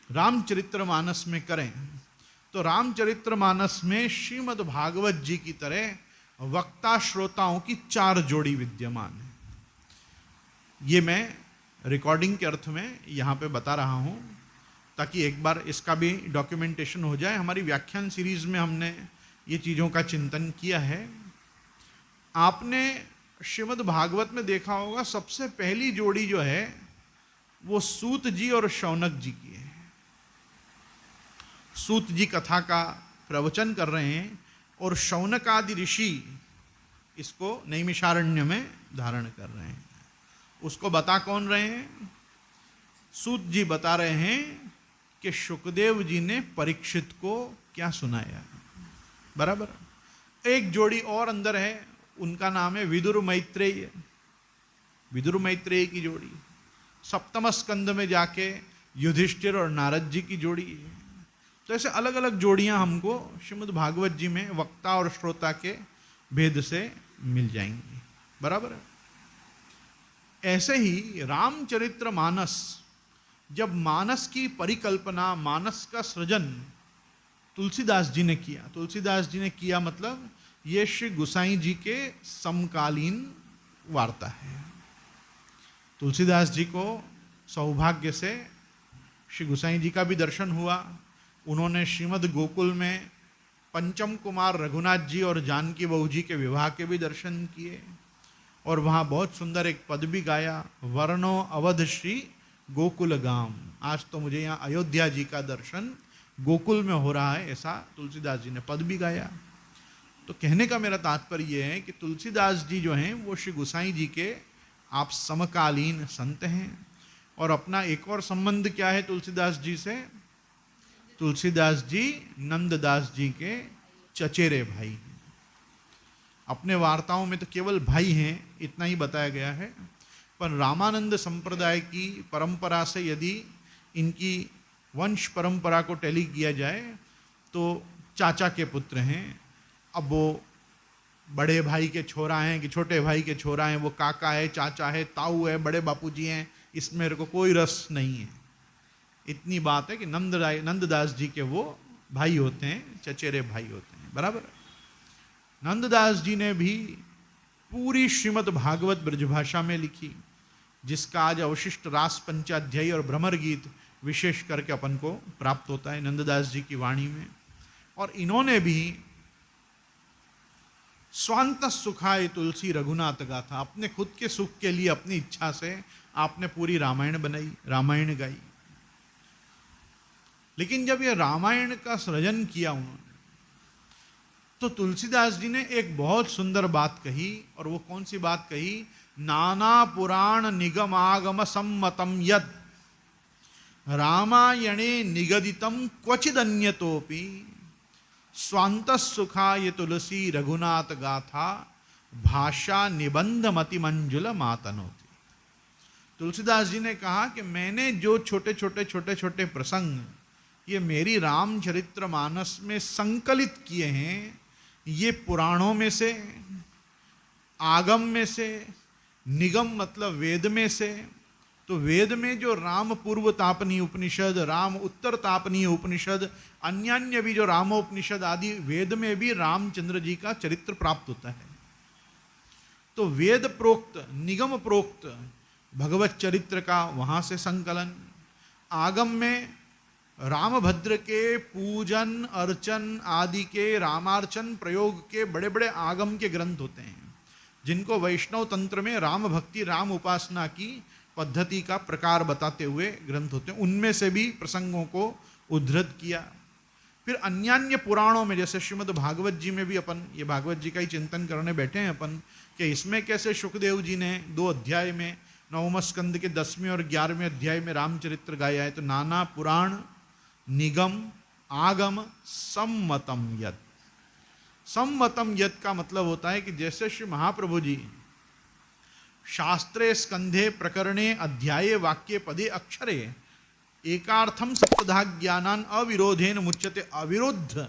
रामचरितमानस में करें तो रामचरितमानस में श्रीमद् भागवत जी की तरह वक्ता श्रोताओं की 4 जोड़ी विद्यमान है। ये मैं रिकॉर्डिंग के अर्थ में यहाँ पे बता रहा हूँ ताकि एक बार इसका भी डॉक्यूमेंटेशन हो जाए। हमारी व्याख्यान सीरीज में हमने ये चीज़ों का चिंतन किया है। आपने श्रीमद् भागवत में देखा होगा सबसे पहली जोड़ी जो है वो सूत जी और शौनक जी की है। सूत जी कथा का प्रवचन कर रहे हैं और शौनक आदि ऋषि इसको नैमिषारण्य में धारण कर रहे हैं। उसको बता कौन रहे हैं? सूत जी बता रहे हैं कि शुकदेव जी ने परीक्षित को क्या सुनाया। बराबर। एक जोड़ी और अंदर है, उनका नाम है विदुर मैत्रेय। विदुर मैत्रेय की जोड़ी। सप्तम स्कंद में जाके युधिष्ठिर और नारद जी की जोड़ी है। तो ऐसे अलग अलग जोड़ियां हमको श्रीमद् भागवत जी में वक्ता और श्रोता के भेद से मिल जाएंगी। बराबर। ऐसे ही रामचरितमानस, जब मानस की परिकल्पना, मानस का सृजन तुलसीदास जी ने किया। तुलसीदास जी ने किया मतलब ये श्री गुसाई जी के समकालीन वार्ता है। तुलसीदास जी को सौभाग्य से श्री गुसाई जी का भी दर्शन हुआ। उन्होंने श्रीमद् गोकुल में पंचम कुमार रघुनाथ जी और जानकी बहू जी के विवाह के भी दर्शन किए और वहाँ बहुत सुंदर एक पद भी गाया, वर्णो अवध श्री गोकुल गाम। आज तो मुझे यहाँ अयोध्या जी का दर्शन गोकुल में हो रहा है, ऐसा तुलसीदास जी ने पद भी गाया। तो कहने का मेरा तात्पर्य यह है कि तुलसीदास जी जो हैं वो श्री गुसाई जी के आप समकालीन संत हैं। और अपना एक और संबंध क्या है तुलसीदास जी से? तुलसीदास जी नंददास जी के चचेरे भाई हैं। अपने वार्ताओं में तो केवल भाई हैं इतना ही बताया गया है, पर रामानंद संप्रदाय की परंपरा से यदि इनकी वंश परंपरा को टैली किया जाए तो चाचा के पुत्र हैं। अब वो बड़े भाई के छोरा हैं कि छोटे भाई के छोरा हैं, वो काका है, चाचा है, ताऊ है, बड़े बापूजी हैं, इसमें मेरे को कोई रस नहीं है। इतनी बात है कि नंददास जी के वो भाई होते हैं, चचेरे भाई होते हैं। बराबर। नंददास जी ने भी पूरी श्रीमद् भागवत ब्रजभाषा में लिखी, जिसका आज अवशिष्ट रास पंचाध्यायी और भ्रमर गीत विशेष करके अपन को प्राप्त होता है नंददास जी की वाणी में। और इन्होंने भी स्वांत सुखाय तुलसी रघुनाथ गाथा, अपने खुद के सुख के लिए अपनी इच्छा से आपने पूरी रामायण बनाई, रामायण गाई। लेकिन जब ये रामायण का सृजन किया उन्होंने, तो तुलसीदास जी ने एक बहुत सुंदर बात कही। और वो कौन सी बात कही? नाना पुराण निगमागम सम्मतम यद रामायणे निगदितम क्वचिदन्यतोपि स्वांत सुखाय तुलसी रघुनाथ गाथा भाषा निबंध मति मंजुल मातनोति। तुलसीदास जी ने कहा कि मैंने जो छोटे छोटे प्रसंग ये मेरी रामचरितमानस में संकलित किए हैं, ये पुराणों में से, आगम में से, निगम मतलब वेद में से। तो वेद में जो राम पूर्व तापनीय उपनिषद, राम उत्तर तापनीय उपनिषद, अन्य भी जो रामोपनिषद आदि, वेद में भी रामचंद्र जी का चरित्र प्राप्त होता है। तो वेद प्रोक्त, निगम प्रोक्त भगवत चरित्र का वहां से संकलन, आगम में रामभद्र के पूजन अर्चन आदि के, रामार्चन प्रयोग के बड़े बड़े आगम के ग्रंथ होते हैं, जिनको वैष्णव तंत्र में राम भक्ति, राम उपासना की पद्धति का प्रकार बताते हुए ग्रंथ होते हैं। उनमें से भी प्रसंगों को उद्धृत किया। फिर अन्यान्य पुराणों में, जैसे श्रीमद् भागवत जी में भी अपन, ये भागवत जी का ही चिंतन करने बैठे हैं अपन, कि इसमें कैसे शुकदेव जी ने 2 अध्याय में, 9वें स्कंद के 10वें और 11वें अध्याय में रामचरित्र गाया है। तो नाना पुराण निगम आगम सम्मतम यत्। सम्मतम यत् का मतलब होता है कि जैसे श्री महाप्रभु जी शास्त्रे स्कंधे प्रकरणे अध्याये वाक्ये पदे अक्षरे एकार्थम सप्तधा ज्ञानान अविरोधेन मुच्यते, अविरुद्ध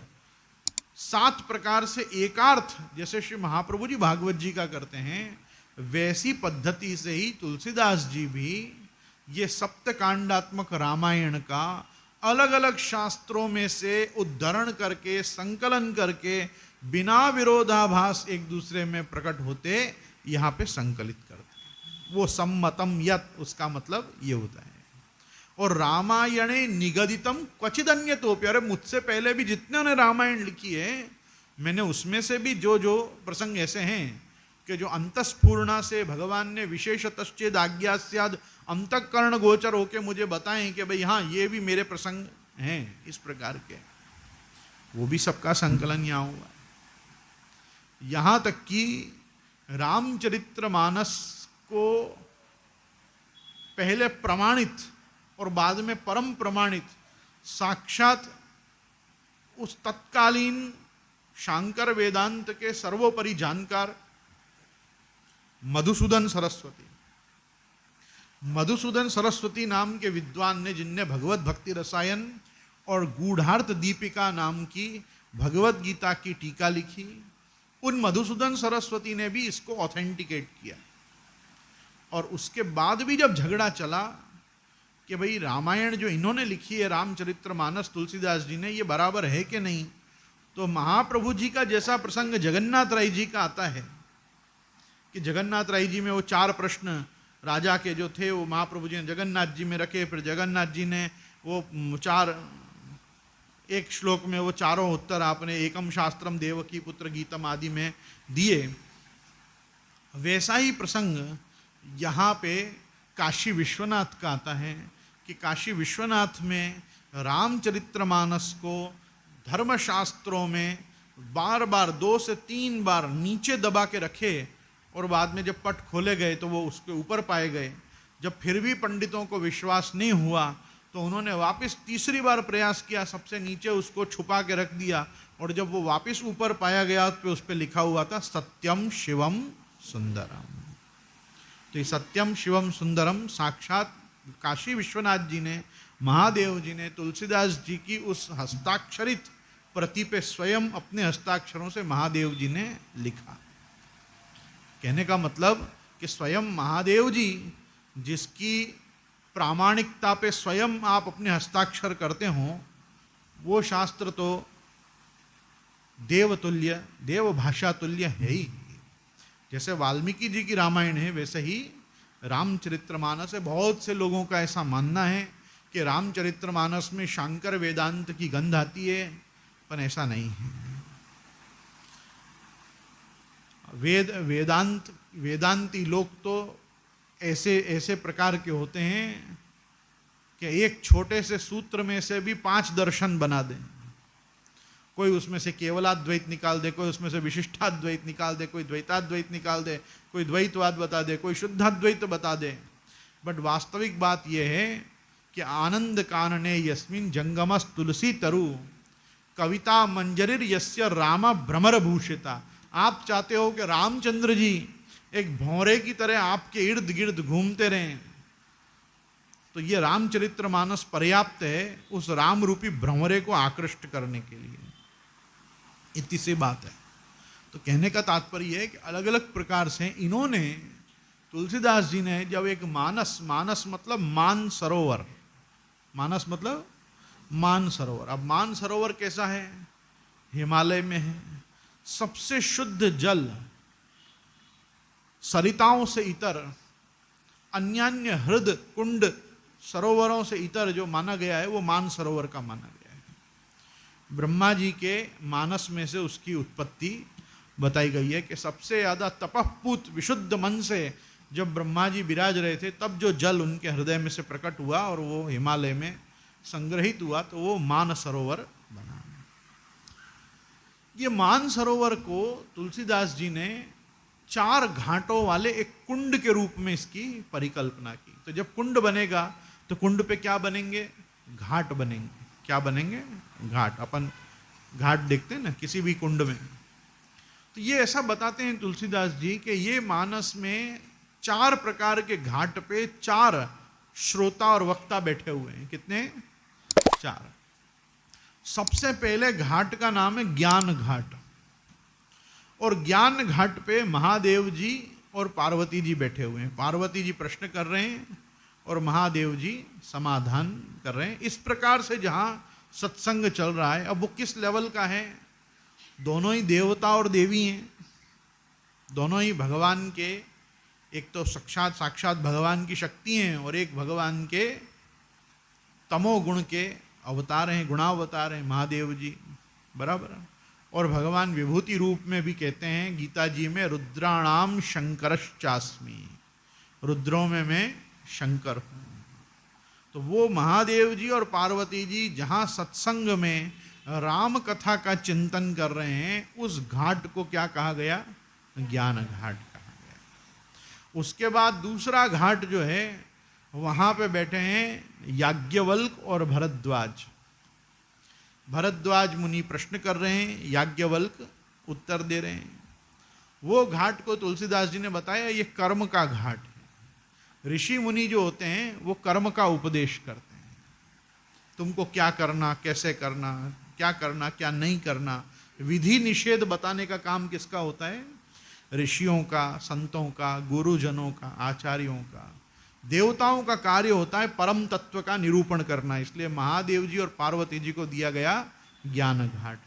7 प्रकार से एकार्थ जैसे श्री महाप्रभु जी भागवत जी का करते हैं, वैसी पद्धति से ही तुलसीदास जी भी ये सप्तकांडात्मक रामायण का अलग अलग शास्त्रों में से उद्धरण करके, संकलन करके, बिना विरोधाभास एक दूसरे में प्रकट होते यहाँ पे संकलित करते हैं। वो सम्मतम यत्, उसका मतलब ये होता है। और रामायणे निगदितम क्वचिदन्यतोपि, अरे मुझसे पहले भी जितने ने रामायण लिखी है, मैंने उसमें से भी जो जो प्रसंग ऐसे हैं कि जो अंतस्फूर्णा से भगवान ने विशेषतश्चेद आज्ञा स्याद अंतःकरण गोचर होके मुझे बताएं कि भाई हाँ ये भी मेरे प्रसंग हैं इस प्रकार के, वो भी सबका संकलन यहाँ हुआ है। यहाँ तक कि रामचरितमानस को पहले प्रमाणित और बाद में परम प्रमाणित साक्षात उस तत्कालीन शांकर वेदांत के सर्वोपरि जानकार मधुसूदन सरस्वती, मधुसूदन सरस्वती नाम के विद्वान ने, जिनने भगवत भक्ति रसायन और गूढ़ार्थ दीपिका नाम की भगवत गीता की टीका लिखी, उन मधुसूदन सरस्वती ने भी इसको ऑथेंटिकेट किया। और उसके बाद भी जब झगड़ा चला कि भाई रामायण जो इन्होंने लिखी है रामचरितमानस तुलसीदास जी ने, ये बराबर है कि नहीं, तो महाप्रभु जी का जैसा प्रसंग जगन्नाथ राय जी का आता है कि जगन्नाथ राय जी में वो 4 प्रश्न राजा के जो थे वो महाप्रभु जी ने जगन्नाथ जी में रखे, फिर जगन्नाथ जी ने वो 4 एक श्लोक में वो चारों उत्तर आपने एकम शास्त्रम देवकी पुत्र गीतम आदि में दिए। वैसा ही प्रसंग यहाँ पे काशी विश्वनाथ का आता है कि काशी विश्वनाथ में रामचरितमानस को धर्मशास्त्रों में बार बार 2 से 3 बार नीचे दबा के रखे और बाद में जब पट खोले गए तो वो उसके ऊपर पाए गए। जब फिर भी पंडितों को विश्वास नहीं हुआ तो उन्होंने वापस तीसरी बार प्रयास किया, सबसे नीचे उसको छुपा के रख दिया, और जब वो वापस ऊपर पाया गया तो उस पर लिखा हुआ था सत्यम शिवम सुंदरम। तो ये सत्यम शिवम सुंदरम साक्षात काशी विश्वनाथ जी ने, महादेव जी ने तुलसीदास जी की उस हस्ताक्षरित प्रति पे स्वयं अपने हस्ताक्षरों से महादेव जी ने लिखा। कहने का मतलब कि स्वयं महादेव जी जिसकी प्रामाणिकता पे स्वयं आप अपने हस्ताक्षर करते हो, वो शास्त्र तो देवतुल्य, देव भाषा तुल्य है ही। जैसे वाल्मीकि जी की रामायण है वैसे ही रामचरितमानस है। बहुत से लोगों का ऐसा मानना है कि रामचरितमानस में शांकर वेदांत की गंध आती है, पर ऐसा नहीं है। वेदांती लोग तो ऐसे प्रकार के होते हैं कि एक छोटे से सूत्र में से भी 5 दर्शन बना दें। कोई उसमें से केवलाद्वैत निकाल दे, कोई उसमें से विशिष्टाद्वैत निकाल दे, कोई द्वैताद्वैत निकाल दे, कोई द्वैतवाद बता दे, कोई शुद्धाद्वैत बता दे। बट वास्तविक बात यह है कि आनंद कानने यस्मिन जंगमस तुलसी तरु कविता मंजरिर यस्य रामा भ्रमर भूषिता। आप चाहते हो कि रामचंद्र जी एक भौरे की तरह आपके इर्द गिर्द घूमते रहें, तो ये रामचरितमानस पर्याप्त है उस राम रूपी भ्रमरे को आकृष्ट करने के लिए। इतनी सी बात है। तो कहने का तात्पर्य है कि अलग अलग प्रकार से इन्होंने, तुलसीदास जी ने जब एक मानस, मानस मतलब मान सरोवर, मानस मतलब मान सरोवर। अब मान सरोवर कैसा है? हिमालय में है, सबसे शुद्ध जल, सरिताओं से इतर, अन्यान्य हृद कुंड सरोवरों से इतर जो माना गया है वो मान सरोवर का माना गया है। ब्रह्मा जी के मानस में से उसकी उत्पत्ति बताई गई है कि सबसे ज्यादा तपःपूत विशुद्ध मन से जब ब्रह्मा जी विराज रहे थे तब जो जल उनके हृदय में से प्रकट हुआ और वो हिमालय में संग्रहित हुआ तो वो मान सरोवर बना। ये मान सरोवर को तुलसीदास जी ने 4 घाटों वाले एक कुंड के रूप में इसकी परिकल्पना की। तो जब कुंड बनेगा तो कुंड पे क्या बनेंगे? घाट बनेंगे। क्या बनेंगे? घाट। अपन घाट देखते हैं ना किसी भी कुंड में। तो ये ऐसा बताते हैं तुलसीदास जी कि ये मानस में 4 प्रकार के घाट पे 4 श्रोता और वक्ता बैठे हुए हैं। कितने? 4। सबसे पहले घाट का नाम है ज्ञान घाट, और ज्ञान घाट पे महादेव जी और पार्वती जी बैठे हुए हैं। पार्वती जी प्रश्न कर रहे हैं और महादेव जी समाधान कर रहे हैं। इस प्रकार से जहाँ सत्संग चल रहा है, अब वो किस लेवल का है? दोनों ही देवता और देवी हैं, दोनों ही भगवान के, एक तो साक्षात भगवान की शक्ति हैं और एक भगवान के तमोगुण के अवतार हैं, गुणावतार हैं महादेव जी, बराबर। और भगवान विभूति रूप में भी कहते हैं गीता जी में, रुद्राणाम शंकरश्चास्मि, रुद्रों में मैं शंकर हूँ। तो वो महादेव जी और पार्वती जी जहाँ सत्संग में राम कथा का चिंतन कर रहे हैं, उस घाट को क्या कहा गया? ज्ञान घाट कहा गया। उसके बाद दूसरा घाट जो है वहाँ पे बैठे हैं याज्ञवल्क और भरद्वाज। भरद्वाज मुनि प्रश्न कर रहे हैं, याज्ञवल्क उत्तर दे रहे हैं। वो घाट को तुलसीदास जी ने बताया ये कर्म का घाट है। ऋषि मुनि जो होते हैं वो कर्म का उपदेश करते हैं, तुमको क्या करना, कैसे करना, क्या करना क्या नहीं करना, विधि निषेध बताने का काम किसका होता है? ऋषियों का, संतों का, गुरुजनों का, आचार्यों का। देवताओं का कार्य होता है परम तत्व का निरूपण करना। इसलिए महादेव जी और पार्वती जी को दिया गया ज्ञान घाट,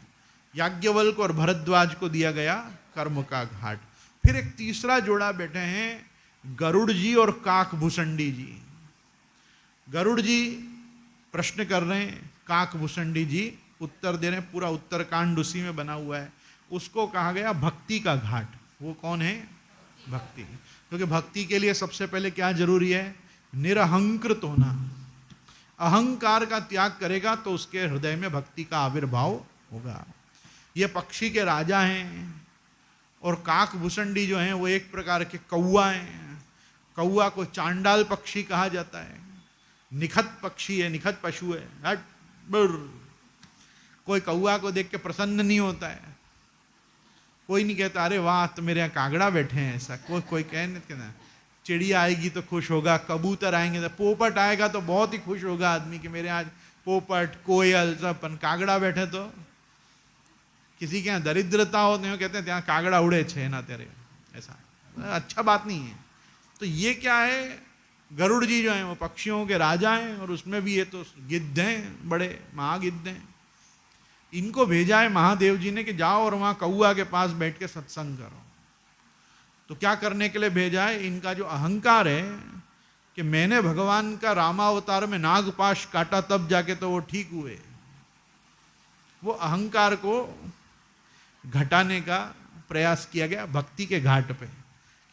याज्ञवल्क और भरद्वाज को दिया गया कर्म का घाट। फिर एक तीसरा जोड़ा बैठे हैं गरुड़ जी और काकभूषणी जी। गरुड़ जी प्रश्न कर रहे हैं, काकभूषणी जी उत्तर दे रहे हैं। पूरा उत्तरकांड उसी में बना हुआ है। उसको कहा गया भक्ति का घाट। वो कौन है? भक्ति। क्योंकि भक्ति के लिए सबसे पहले क्या जरूरी है? निरहंकृत होना। अहंकार का त्याग करेगा तो उसके हृदय में भक्ति का आविर्भाव होगा। ये पक्षी के राजा हैं और काकभूषणी जो हैं वो एक प्रकार के कौआ हैं। कौआ को चांडाल पक्षी कहा जाता है, निखत पक्षी है, निखत पशु है। हट बुर। कोई कौआ को देख के प्रसन्न नहीं होता है, कोई नहीं कहता अरे वाह तो मेरे यहाँ कागड़ा बैठे हैं, ऐसा कोई कह नहीं कहना। चिड़िया आएगी तो खुश होगा, कबूतर आएंगे तो, पोपट आएगा तो बहुत ही खुश होगा आदमी कि मेरे आज पोपट, कोयल सब। कागड़ा बैठे तो किसी के यहाँ दरिद्रता हो तो कहते हैं ત્યાં कागड़ा उड़े छे ना तेरे, ऐसा अच्छा बात नहीं है। तो ये क्या है? गरुड़ जी जो हैं वो पक्षियों के राजा हैं और उसमें भी ये तो गिद्ध हैं, बड़े महागिद्ध हैं। इनको भेजा है महादेव जी ने कि जाओ और वहां कौआ के पास बैठ के सत्संग करो। तो क्या करने के लिए भेजा है? इनका जो अहंकार है कि मैंने भगवान का रामावतार में नागपाश काटा तब जाके तो वो ठीक हुए, वो अहंकार को घटाने का प्रयास किया गया भक्ति के घाट पे।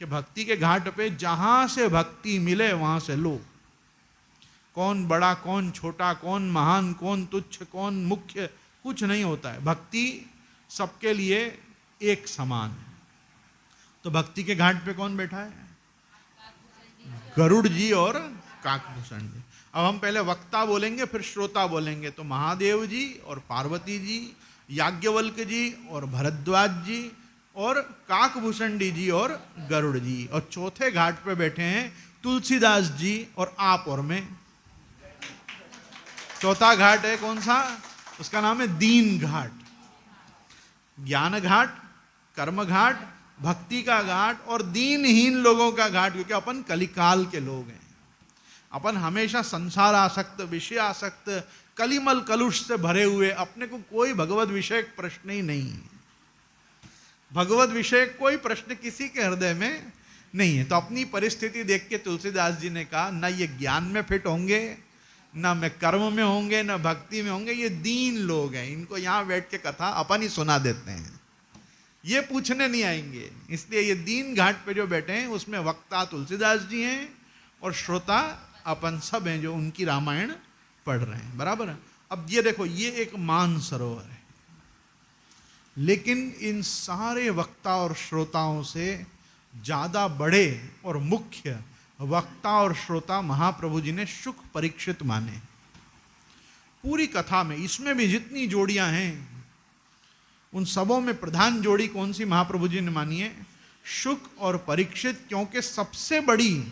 कि भक्ति के घाट पे जहां से भक्ति मिले वहां से लो। कौन बड़ा, कौन छोटा, कौन महान, कौन तुच्छ, कौन मुख्य, कुछ नहीं होता है। भक्ति सबके लिए एक समान है। तो भक्ति के घाट पे कौन बैठा है? गरुड़ जी और काकभूषण जी। अब हम पहले वक्ता बोलेंगे फिर श्रोता बोलेंगे। तो महादेव जी और पार्वती जी, याज्ञवल्क जी और भरद्वाज जी और काकभूषण जी और गरुड़ जी। और चौथे घाट पे बैठे हैं तुलसीदास जी और आप और मैं। चौथा घाट है कौन सा? उसका नाम है दीन घाट। ज्ञान घाट, कर्म घाट, भक्ति का घाट और दीनहीन लोगों का घाट, क्योंकि अपन कलिकाल के लोग हैं। अपन हमेशा संसार आसक्त, विषय आसक्त, कलिमल कलुष से भरे हुए, अपने को कोई भगवत विषय प्रश्न ही नहीं है। भगवत विषय कोई प्रश्न किसी के हृदय में नहीं है। तो अपनी परिस्थिति देख के तुलसीदास जी ने कहा, न ये ज्ञान में फिट होंगे, न में कर्म में होंगे, न भक्ति में होंगे, ये दीन लोग हैं, इनको यहाँ बैठ के कथा अपन ही सुना देते हैं, ये पूछने नहीं आएंगे। इसलिए ये दीन घाट पे जो बैठे हैं उसमें वक्ता तुलसीदास जी हैं और श्रोता अपन सब हैं जो उनकी रामायण पढ़ रहे हैं, बराबर है। अब ये देखो, ये एक मान सरोवर है, लेकिन इन सारे वक्ता और श्रोताओं से ज्यादा बड़े और मुख्य वक्ता और श्रोता महाप्रभु जी ने शुक परीक्षित माने पूरी कथा में। इसमें भी जितनी जोड़ियां हैं उन सबों में प्रधान जोड़ी कौन सी महाप्रभु जी ने मानी है? शुक और परीक्षित, क्योंकि सबसे बड़ी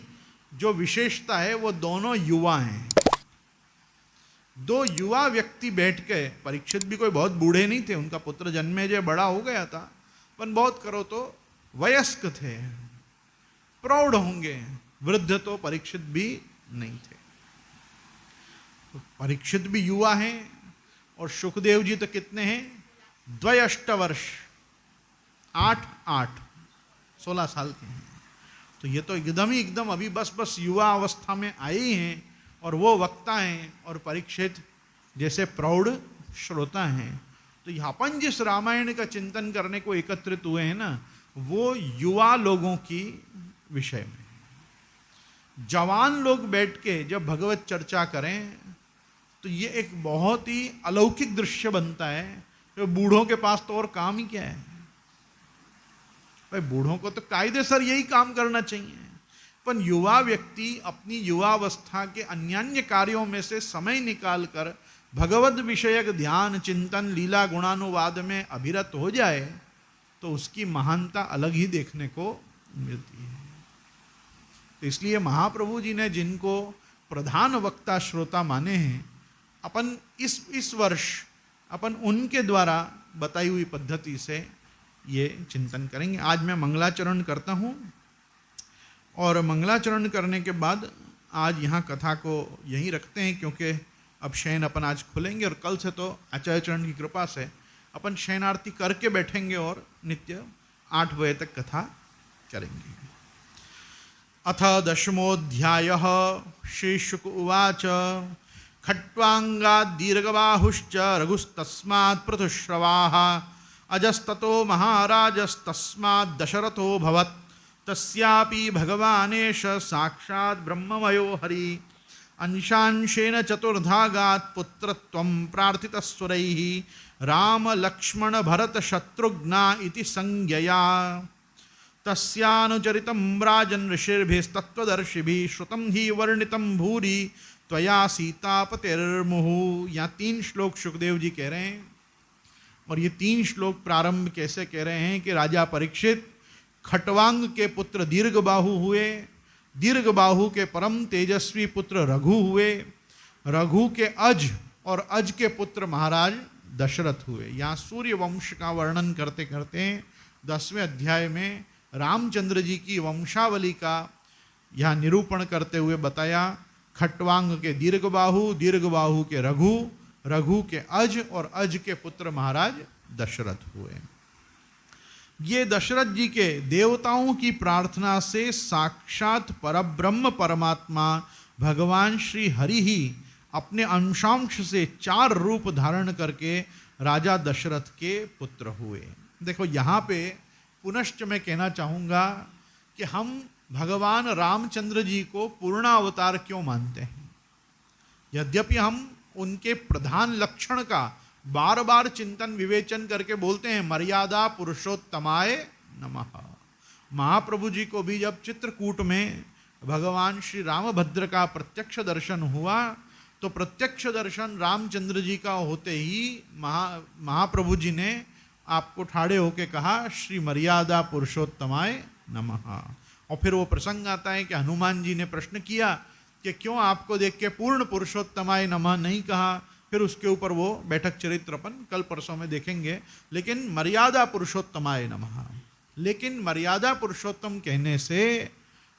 जो विशेषता है वो दोनों युवा हैं। दो युवा व्यक्ति बैठ के, परीक्षित भी कोई बहुत बूढ़े नहीं थे, उनका पुत्र जन्मेजय बड़ा हो गया था, पर बहुत करो तो वयस्क थे, प्रौढ़ होंगे, वृद्ध तो परीक्षित भी नहीं थे। तो परीक्षित भी युवा हैं और सुखदेव जी तो कितने हैं? 22 वर्ष, 16 साल के हैं। तो ये तो एकदम अभी बस युवा अवस्था में आए ही हैं, और वो वक्ता हैं और परीक्षित जैसे प्रौढ़ श्रोता हैं। तो अपन जिस रामायण का चिंतन करने को एकत्रित हुए हैं ना, वो युवा लोगों की विषय में। जवान लोग बैठ के जब भगवत चर्चा करें तो ये एक बहुत ही अलौकिक दृश्य बनता है। तो बूढ़ों के पास तो और काम ही क्या है भाई, बूढ़ों को तो कायदेसर यही काम करना चाहिए, पर युवा व्यक्ति अपनी युवावस्था के अन्यान्य कार्यों में से समय निकालकर भगवत विषयक ध्यान, चिंतन, लीला गुणानुवाद में अभिरत हो जाए तो उसकी महानता अलग ही देखने को मिलती है। तो इसलिए महाप्रभु जी ने जिनको प्रधान वक्ता श्रोता माने हैं, अपन इस वर्ष अपन उनके द्वारा बताई हुई पद्धति से ये चिंतन करेंगे। आज मैं मंगलाचरण करता हूँ, और मंगलाचरण करने के बाद आज यहाँ कथा को यहीं रखते हैं, क्योंकि अब शयन अपन आज खुलेंगे और कल से तो आचार्य चरण की कृपा से अपन शयन आरती करके बैठेंगे और नित्य 8 बजे तक कथा करेंगे। अथ 10मोऽध्यायः। श्री शुक उवाच खट्वांगाद् दीर्घबाहुश्च रघुस्तस्मात् पृथुश्रवाः अजस्ततो महाराजस्तस्मात् दशरथोऽभवत् तस्यापि भगवानेश साक्षात् ब्रह्ममयो हरि अंशांशेन चतुर्धागात् पुत्रत्वं प्रार्थितस्वरैः राम लक्ष्मण भरत शत्रुघ्ना इति संज्ञया तस्यानुचरितं राजन् ऋषिर्भिस्तत्त्वदर्शिभिः श्रुतं हि वर्णितं भूरि त्वया सीतापतिर्मुहुः। यहाँ 3 श्लोक सुखदेव जी कह रहे हैं, और ये 3 श्लोक प्रारंभ कैसे कह रहे हैं कि राजा परीक्षित खट्वांग के पुत्र दीर्घबाहु हुए, दीर्घबाहु के परम तेजस्वी पुत्र रघु हुए, रघु के अज और अज के पुत्र महाराज दशरथ हुए। यहाँ सूर्य वंश का वर्णन करते करते 10वें अध्याय में रामचंद्र जी की वंशावली का यहाँ निरूपण करते हुए बताया। खट्वांग के दीर्घबाहु, दीर्घबाहु के रघु, रघु के अज और अज के पुत्र महाराज दशरथ हुए। ये दशरथ जी के देवताओं की प्रार्थना से साक्षात परब्रह्म परमात्मा भगवान श्री हरि ही अपने अंशांश से 4 रूप धारण करके राजा दशरथ के पुत्र हुए। देखो यहाँ पे पुनश्च मैं कहना चाहूँगा कि हम भगवान रामचंद्र जी को पूर्णावतार क्यों मानते हैं। यद्यपि हम उनके प्रधान लक्षण का बार बार चिंतन विवेचन करके बोलते हैं, मर्यादा पुरुषोत्तमाय नमः। महाप्रभु जी को भी जब चित्रकूट में भगवान श्री रामभद्र का प्रत्यक्ष दर्शन हुआ तो प्रत्यक्ष दर्शन रामचंद्र जी का होते ही महाप्रभु जी ने आपको ठाड़े होके कहा, श्री मर्यादा पुरुषोत्तमाय नमः। और फिर वो प्रसंग आता है कि हनुमान जी ने प्रश्न किया कि क्यों आपको देख के पूर्ण पुरुषोत्तमाय नमः नहीं कहा। फिर उसके ऊपर वो बैठक चरित्र अपन कल परसों में देखेंगे। लेकिन मर्यादा पुरुषोत्तमाय नमः, लेकिन मर्यादा पुरुषोत्तम कहने से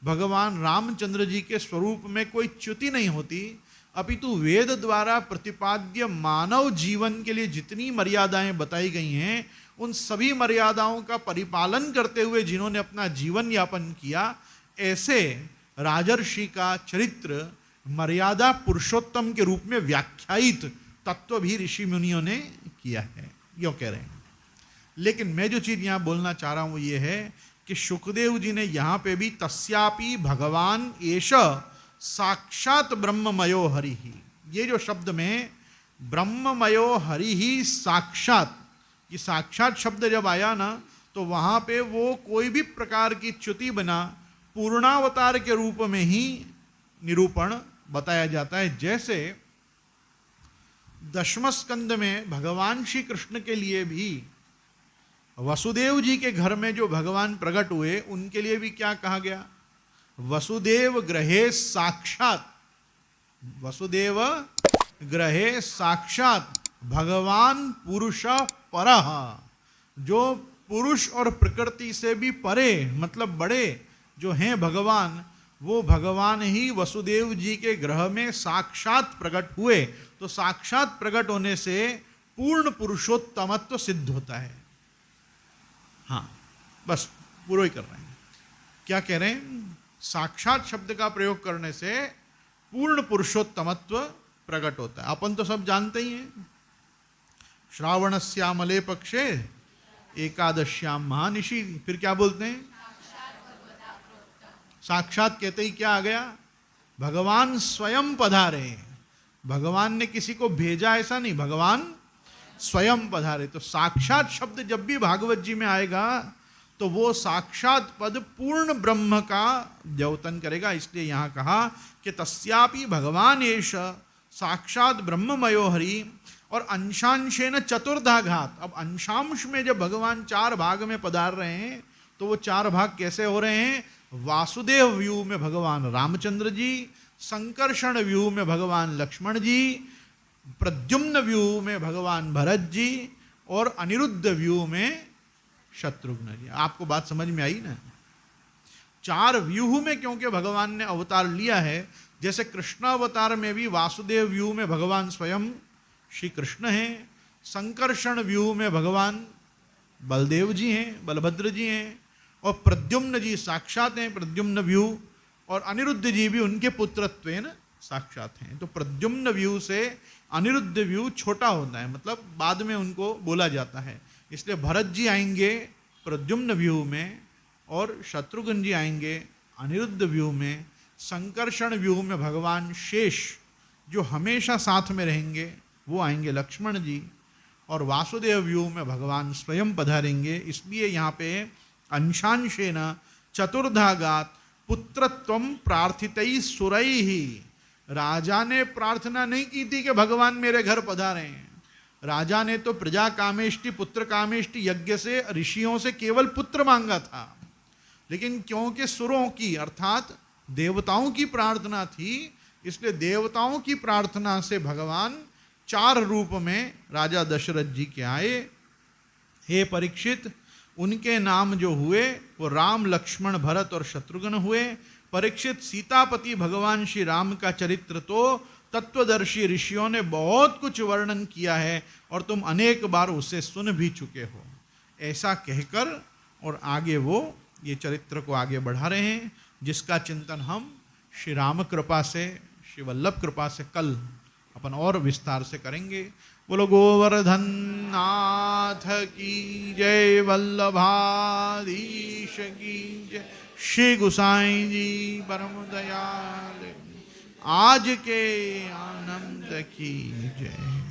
भगवान रामचंद्र जी के स्वरूप में कोई च्युति नहीं होती, अपितु वेद द्वारा प्रतिपाद्य मानव जीवन के लिए जितनी मर्यादाएं बताई गई हैं, उन सभी मर्यादाओं का परिपालन करते हुए जिन्होंने अपना जीवन यापन किया, ऐसे राजर्षि का चरित्र मर्यादा पुरुषोत्तम के रूप में व्याख्यायित तत्व भी ऋषि मुनियों ने किया है, यो कह रहे हैं। लेकिन मैं जो चीज यहां बोलना चाह रहा हूं ये है कि शुकदेव जी ने यहां पे भी तस्यापि भगवान एष साक्षात ब्रह्ममयो हरि ही, ये जो शब्द में ब्रह्ममयो हरि ही साक्षात, ये साक्षात शब्द जब आया ना, तो वहां पे वो कोई भी प्रकार की च्युति बना पूर्णावतार के रूप में ही निरूपण बताया जाता है। जैसे दशम स्कंद में भगवान श्री कृष्ण के लिए भी वसुदेव जी के घर में जो भगवान प्रकट हुए, उनके लिए भी क्या कहा गया? वसुदेव ग्रहे साक्षात, वसुदेव ग्रहे साक्षात भगवान पुरुष परः, जो पुरुष और प्रकृति से भी परे, मतलब बड़े जो हैं भगवान, वो भगवान ही वसुदेव जी के ग्रह में साक्षात प्रकट हुए। तो साक्षात प्रकट होने से पूर्ण पुरुषोत्तमत्व सिद्ध होता है। हाँ, बस पूरा ही कर रहे हैं। क्या कह रहे हैं? साक्षात शब्द का प्रयोग करने से पूर्ण पुरुषोत्तमत्व प्रकट होता है। अपन तो सब जानते ही हैं, श्रावणस्यामले पक्षे एकादश्याम महानिशि, फिर क्या बोलते हैं? साक्षात कहते ही क्या आ गया? भगवान स्वयं पधारे। भगवान ने किसी को भेजा ऐसा नहीं, भगवान स्वयं पधारे। तो साक्षात शब्द जब भी भागवत जी में आएगा तो वो साक्षात पद पूर्ण ब्रह्म का द्योतन करेगा। इसलिए यहां कहा कि तस्यापि भगवान एष साक्षात ब्रह्ममयो हरि, और अंशांशेन चतुर्धा घात। अब अंशांश में जब भगवान 4 भाग में पधार रहे हैं, तो वो 4 भाग कैसे हो रहे हैं? वासुदेव व्यू में भगवान रामचंद्र जी, संकर्षण व्यू में भगवान लक्ष्मण जी, प्रद्युम्न व्यू में भगवान भरत जी, और अनिरुद्ध व्यू में शत्रुघ्न जी। आपको बात समझ में आई ना? 4 व्यूह में क्योंकि भगवान ने अवतार लिया है। जैसे कृष्णावतार में भी वासुदेव व्यू में भगवान स्वयं श्री कृष्ण हैं, संकर्षण व्यू में भगवान बलदेव जी हैं, बलभद्र जी हैं, और प्रद्युम्न जी साक्षात हैं प्रद्युम्न व्यू, और अनिरुद्ध जी भी उनके पुत्रत्वेन साक्षात हैं। तो प्रद्युम्न व्यू से अनिरुद्ध व्यू छोटा होता है, मतलब बाद में उनको बोला जाता है। इसलिए भरत जी आएंगे प्रद्युम्न व्यू में, और शत्रुघ्न जी आएंगे अनिरुद्ध व्यू में। संकर्षण व्यू में भगवान शेष जो हमेशा साथ में रहेंगे वो आएंगे लक्ष्मण जी, और वासुदेव व्यू में भगवान स्वयं पधारेंगे। इसलिए यहाँ पे अंशांशेन चतुर्धागात पुत्रत्वम प्रार्थितै सुरैहि, राजा ने प्रार्थना नहीं की थी कि भगवान मेरे घर पधारे हैं। राजा ने तो प्रजा कामेष्टि पुत्र कामेष्टि यज्ञ से ऋषियों से केवल पुत्र मांगा था, लेकिन क्योंकि सुरों की अर्थात देवताओं की प्रार्थना थी, इसलिए देवताओं की प्रार्थना से भगवान 4 रूप में राजा दशरथ जी के आए। हे परीक्षित, उनके नाम जो हुए वो राम लक्ष्मण भरत और शत्रुघ्न हुए। परीक्षित, सीतापति भगवान श्री राम का चरित्र तो तत्वदर्शी ऋषियों ने बहुत कुछ वर्णन किया है, और तुम अनेक बार उसे सुन भी चुके हो। ऐसा कहकर और आगे वो ये चरित्र को आगे बढ़ा रहे हैं, जिसका चिंतन हम श्री राम कृपा से, श्री वल्लभ कृपा से कल अपन और विस्तार से करेंगे। बोलो गोवर्धन नाथ की जय, वल्लभाधीश की जय, श्री गुसाई जी परम दयाल आज के आनंद की जय।